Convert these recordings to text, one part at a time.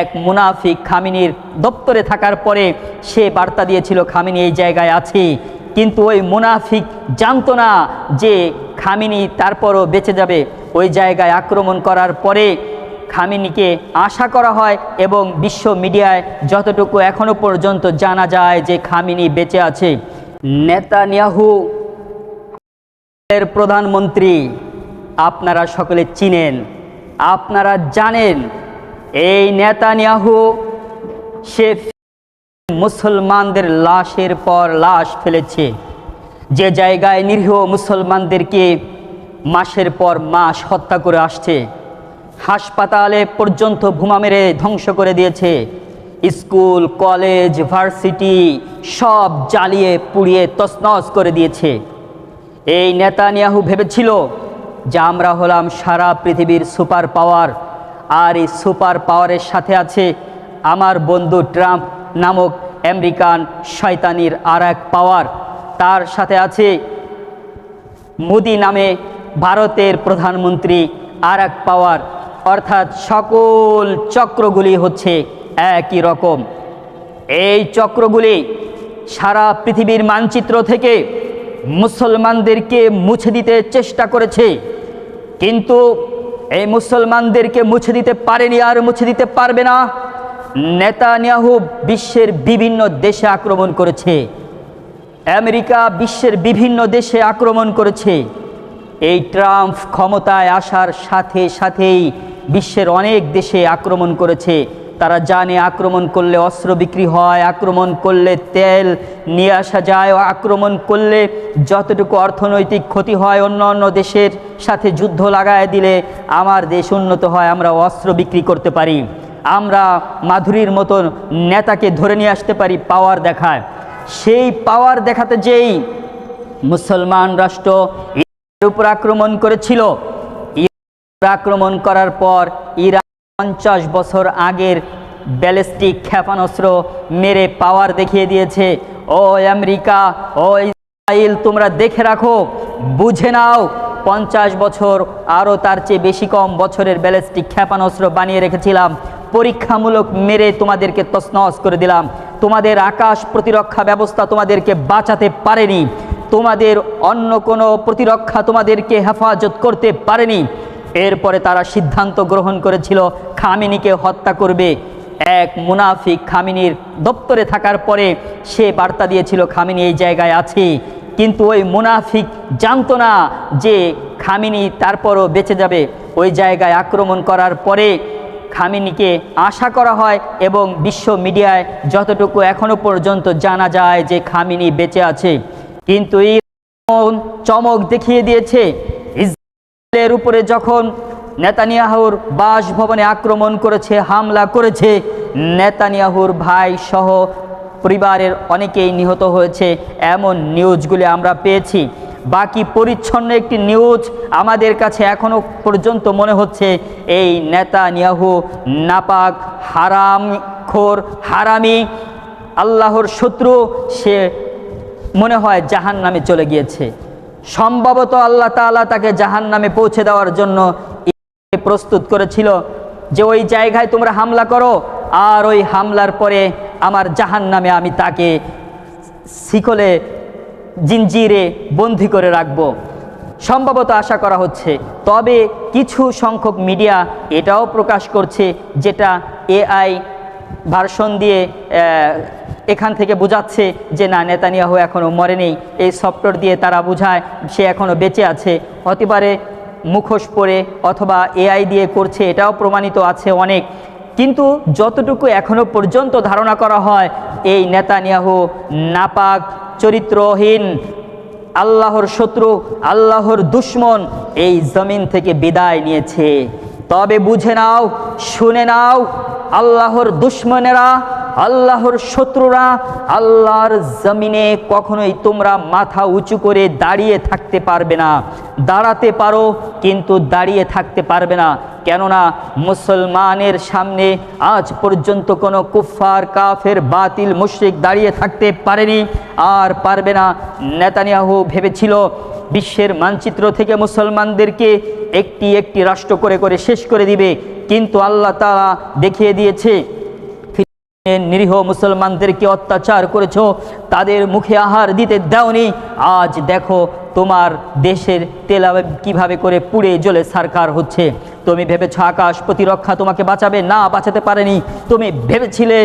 এক মুনাফিক খামেনির দপ্তরে থাকার পরে সে বার্তা দিয়েছিল খামেনি এই জায়গায় আছে, কিন্তু ওই মুনাফিক জানতো না যে খামেনি তারপরও বেঁচে যাবে। ওই জায়গায় আক্রমণ করার পরে খামেনিকে আশা করা হয় এবং বিশ্ব মিডিয়ায় যতটুকু এখনো পর্যন্ত জানা যায় যে খামেনি বেঁচে আছে। নেতানিয়াহু এর প্রধানমন্ত্রী, আপনারা সকলে চিনেন, আপনারা জানেন এই নেতানিয়াহু সে মুসলমানদের লাশের পর লাশ ফেলেছে, যে জায়গায় নিরীহ মুসলমানদেরকে মাসের পর মাস হত্যা করে আসছে, হাসপাতালে পর্যন্ত বোমা মেরে ধ্বংস করে দিয়েছে, স্কুল কলেজ ভার্সিটি সব জ্বালিয়ে পুড়িয়ে তছনছ করে দিয়েছে। এই নেতানিয়াহু ভেবেছিল যে আমরা হলাম সারা পৃথিবীর সুপার পাওয়ার, আর এই সুপার পাওয়ারের সাথে আছে আমার বন্ধু ট্রাম্প নামক আমেরিকান শয়তানির আর এক পাওয়ার, তার সাথে আছে মোদি নামে ভারতের প্রধানমন্ত্রী আর এক পাওয়ার, অর্থাৎ সকল চক্রগুলি হচ্ছে একই রকম। এই চক্রগুলি সারা পৃথিবীর মানচিত্র থেকে মুসলমানদেরকে মুছে দিতে চেষ্টা করেছে, কিন্তু এই মুসলমানদেরকে মুছে দিতে পারেনি আর মুছে দিতে পারবে না। নেতানিয়াহু বিশ্বের বিভিন্ন দেশে আক্রমণ করেছে, আমেরিকা বিশ্বের বিভিন্ন দেশে আক্রমণ করেছে। এই ট্রাম্প ক্ষমতায় আসার সাথে সাথেই বিশ্বের অনেক দেশে আক্রমণ করেছে। তারা জানে আক্রমণ করলে অস্ত্র বিক্রি হয়, আক্রমণ করলে তেল নিয়ে আসা যায়, আক্রমণ করলে যতটুকু অর্থনৈতিক ক্ষতি হয় অন্য অন্য দেশের সাথে যুদ্ধ লাগায় দিলে আমার দেশ উন্নত হয়, আমরা অস্ত্র বিক্রি করতে পারি, আমরা মাধুরীর মতন নেতাকে ধরে নিয়ে আসতে পারি, পাওয়ার দেখায়। সেই পাওয়ার দেখাতে যেই মুসলমান রাষ্ট্র ইরানের উপর আক্রমণ করেছিল, আক্রমণ করার পর ইরান 50 বছর আগের ব্যালিস্টিক ক্ষেপণাস্ত্র মেরে পাওয়ার দেখিয়ে দিয়েছে। ও আমেরিকা, ও ইসরায়েল, তোমরা দেখে রাখো, বুঝে নাও, 50 বছর আরও তার চেয়ে বেশি কম বছরের ব্যালিস্টিক ক্ষেপণাস্ত্র বানিয়ে রেখেছিলাম, পরীক্ষামূলক মেরে তোমাদেরকে তছনছ করে দিলাম। তোমাদের আকাশ প্রতিরক্ষা ব্যবস্থা তোমাদেরকে বাঁচাতে পারেনি, তোমাদের অন্য কোনো প্রতিরক্ষা তোমাদেরকে হেফাজত করতে পারেনি। এরপরে তারা সিদ্ধান্ত গ্রহণ করেছিল খামেনিকে হত্যা করবে। এক মুনাফিক খামেনির দপ্তরে থাকার পরে সে বার্তা দিয়েছিল খামেনি এই জায়গায় আছে, কিন্তু ওই মুনাফিক জানতো না যে খামেনি তারপরও বেঁচে যাবে। ওই জায়গায় আক্রমণ করার পরে খামেনিকে আশা করা হয় এবং বিশ্ব মিডিয়ায় যতটুকু এখনো পর্যন্ত জানা যায় যে খামেনি বেঁচে আছে, কিন্তু এই চমক দেখিয়ে দিয়েছে। ইসরায়েলের উপরে যখন নেতানিয়াহুর বাসভবনে আক্রমণ করেছে, হামলা করেছে, নেতানিয়াহুর ভাই সহ পরিবারের অনেকেই নিহত হয়েছে, এমন নিউজগুলি আমরা পেয়েছি। বাকি পরিচ্ছন্ন একটি নিউজ আমাদের কাছে এখনো পর্যন্ত মনে হচ্ছে এই নেতানিয়াহু নাপাক, হারামখোর, হারামি, আল্লাহর শত্রু, সে মনে হয় জাহান্নামে চলে গিয়েছে। সম্ভবত আল্লাহ তাআলা তাকে জাহান্নামে পৌঁছে দেওয়ার জন্য প্রস্তুত করেছিল যে ওই জায়গায় তোমরা হামলা করো, আর ওই হামলার পরে আমার জাহান্নামে আমি তাকে শিকলে জিঞ্জিরে বন্দী করে রাখব, সম্ভবত আশা করা হচ্ছে। তবে কিছু সংখ্যক মিডিয়া এটাও প্রকাশ করছে, যেটা এআই ভার্সন দিয়ে এখান থেকে বোঝাচ্ছে যে না, নেতানিয়াহু এখনও মরেনি। এই সফটওয়্যার দিয়ে তারা বোঝায় সে এখনও বেঁচে আছে। হতে পারে মুখোশ পরে অথবা এআই দিয়ে করছে, এটাও প্রমাণিত আছে অনেক। কিন্তু যতটুকু এখনও পর্যন্ত ধারণা করা হয়, এই নেতানিয়াহু নাপাক, চরিত্রহীন, আল্লাহর শত্রু, আল্লাহর দুশমন এই জমিন থেকে বিদায় নিয়েছে। তবে বুঝে নাও, শুনে নাও, আল্লাহর দুশমনেরা আল্লাহর শত্রুরা, আল্লাহর জমিনে কখনোই তোমরা মাথা উঁচু করে দাঁড়িয়ে থাকতে পারবে না। দাঁড়াতে পারো কিন্তু দাঁড়িয়ে থাকতে পারবে না, কেননা মুসলমানের সামনে আজ পর্যন্ত কোনো কুফফার, কাফের, বাতিল, মুশরিক দাঁড়িয়ে থাকতে পারেনি, আর পারবে না। নেতানিয়াহু ভেবেছিল বিশ্বের মানচিত্র থেকে মুসলমানদেরকে একটি একটি রাষ্ট্র করে করে শেষ করে দিবে, কিন্তু আল্লাহ তাআলা দেখিয়ে দিয়েছে নিরীহ মুসলমানদেরকে অত্যাচার করেছো, তাদের মুখে আহার দিতে দাওনি। আজ দেখো তোমার দেশের তেল কিভাবে করে পুড়ে জ্বলে ছারখার হচ্ছে। তুমি ভেবেছ আকাশ প্রতিরক্ষা তোমাকে বাঁচাবে, না, বাঁচাতে পারেনি। তুমি ভেবেছিলে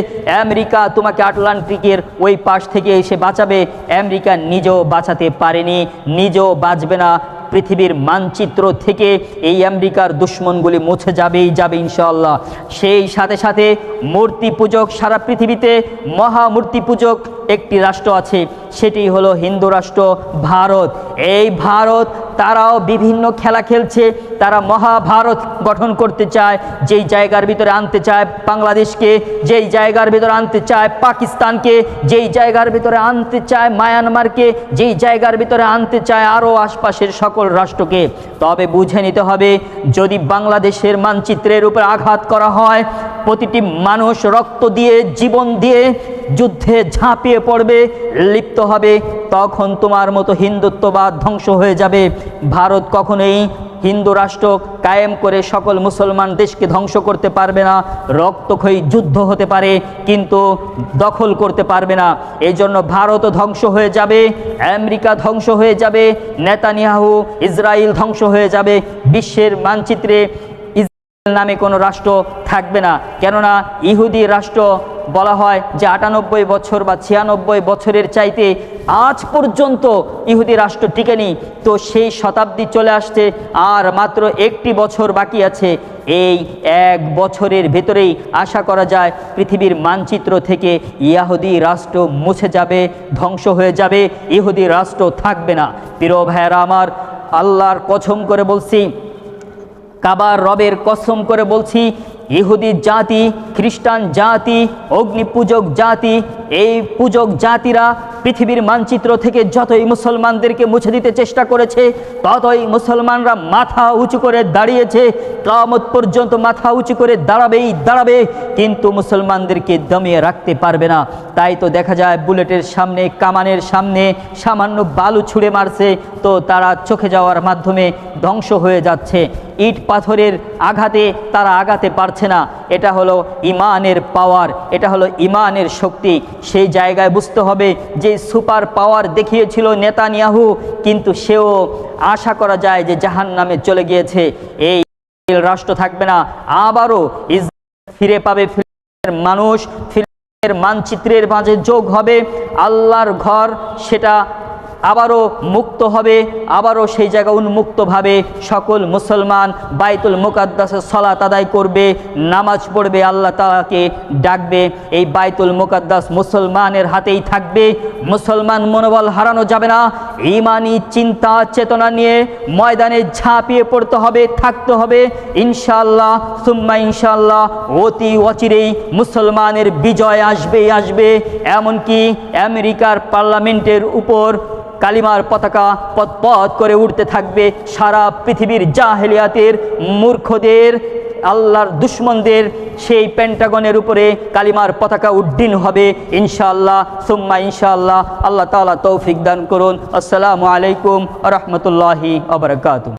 আমেরিকা তোমাকে আটলান্টিকের ওই পাশ থেকে এসে বাঁচাবে, আমেরিকা নিজেও বাঁচাতে পারেনি, নিজেও বাঁচবে না। পৃথিবীর মানচিত্র থেকে এই আমেরিকার দুশ্মনগুলি মুছে যাবেই যাবে ইনশাআল্লাহ। সেই সাথে সাথে মূর্তি পূজক, সারা পৃথিবীতে মহামূর্তি পূজক একটি রাষ্ট্র আছে, সেটি হলো হিন্দু রাষ্ট্র ভারত। এই ভারত তারাও বিভিন্ন খেলা খেলছে, তারা মহাভারত গঠন করতে চায়, যেই জায়গার ভিতরে আনতে চায় বাংলাদেশকে, যেই জায়গার ভিতরে আনতে চায় পাকিস্তানকে, যেই জায়গার ভিতরে আনতে চায় মায়ানমারকে, যেই জায়গার ভিতরে আনতে চায় আরও আশপাশের সকল রাষ্ট্রকে। তবে বুঝে নিতে হবে, যদি বাংলাদেশের মানচিত্রের উপর আঘাত করা হয়, প্রতিটি মানুষ রক্ত দিয়ে, জীবন দিয়ে যুদ্ধে ঝাঁপিয়ে পড়বে, লিপ্ত হবে, তখন তোমার মতো হিন্দুত্ববাদ ধ্বংস হয়ে যাবে। ভারত কখনোই হিন্দু রাষ্ট্র কায়েম করে সকল মুসলমান দেশকে ধ্বংস করতে পারবে না। রক্তক্ষয়ী যুদ্ধ হতে পারে কিন্তু দখল করতে পারবে না। এই জন্য ভারতও ধ্বংস হয়ে যাবে, আমেরিকা ধ্বংস হয়ে যাবে, নেতানিয়াহু, ইসরায়েল ধ্বংস হয়ে যাবে। বিশ্বের মানচিত্রে ইসরায়েল নামে কোনো রাষ্ট্র থাকবে না, কেননা ইহুদি রাষ্ট্র বলা হয় যে 98 বছর বা 96 বছরের চাইতে আজ পর্যন্ত ইহুদি রাষ্ট্র টিকেনি। তো সেই শতাব্দী চলে আসছে, আর মাত্র একটি বছর বাকি আছে। এই এক বছরের ভেতরেই আশা করা যায় পৃথিবীর মানচিত্র থেকে ইহুদি রাষ্ট্র মুছে যাবে, ধ্বংস হয়ে যাবে, ইহুদি রাষ্ট্র থাকবে না। প্রিয় ভাইয়েরা আমার, আল্লাহর কসম করে বলছি, কাবার রবের কসম করে বলছি, ইহুদি জাতি, খ্রিস্টান জাতি, অগ্নি পূজক জাতি, এই পূজক জাতিরা পৃথিবীর মানচিত্র থেকে যতই মুসলমানদেরকে মুছে দিতে চেষ্টা করেছে, ততই মুসলমানরা মাথা উঁচু করে দাঁড়িয়েছে। কিয়ামত পর্যন্ত মাথা উঁচু করে দাঁড়াবে, কিন্তু মুসলমানদেরকে দমিয়ে রাখতে পারবে না। তাই তো দেখা যায় বুলেটের সামনে, কামানের সামনে সামান্য বালু ছুঁড়ে মারছে, তো তারা চোখে যাওয়ার মাধ্যমে ধ্বংস হয়ে যাচ্ছে। ইট পাথরের আঘাতে তারা আগাতে পারছে না। এটা হলো ইমানের পাওয়ার, এটা হলো ইমানের শক্তি। সেই জায়গায় বুঝতে হবে যে সুপার পাওয়ার দেখিয়েছিল নেতানিয়াহু, কিন্তু সেও আশা করা যায় যে জাহান্নামে চলে গিয়েছে। এই রাষ্ট্র থাকবে না, আবারও ইসরায়েল ফিরে পাবে, ফিলিস্তিনের মানুষ ফিলিস্তিনের মানচিত্রের মাঝে যোগ হবে, আল্লাহর ঘর সেটা আবারও মুক্ত হবে, আবারও সেই জায়গা উন্মুক্তভাবে সকল মুসলমান বাইতুল মুকাদ্দাসে সালাত আদায় করবে, নামাজ পড়বে, আল্লাহ তাআলাকে ডাকবে। এই বাইতুল মুকাদ্দাস মুসলমানের হাতেই থাকবে। মুসলমান মনোবল হারানো যাবে না। ঈমানি চিন্তা চেতনা নিয়ে ময়দানে ঝাঁপিয়ে পড়তে হবে, থাকতে হবে। ইনশাআল্লাহ সুম্মা ইনশাআল্লাহ অতি অচিরেই মুসলমানের বিজয় আসবে। এমনকি আমেরিকার পার্লামেন্টের উপর কালিমার পতাকা পথ করে উঠতে থাকবে। সারা পৃথিবীর জাহেলিয়াতের মূর্খদের, আল্লাহর দুশ্মনদের সেই পেন্টাগনের উপরে কালিমার পতাকা উড্ডীন হবে ইনশাআল্লাহ সুম্মা ইনশাআল্লাহ। আল্লাহ তাআলা তৌফিক দান করুন। আসসালামু আলাইকুম ওয়া রাহমাতুল্লাহি ওয়া বারাকাতুহু।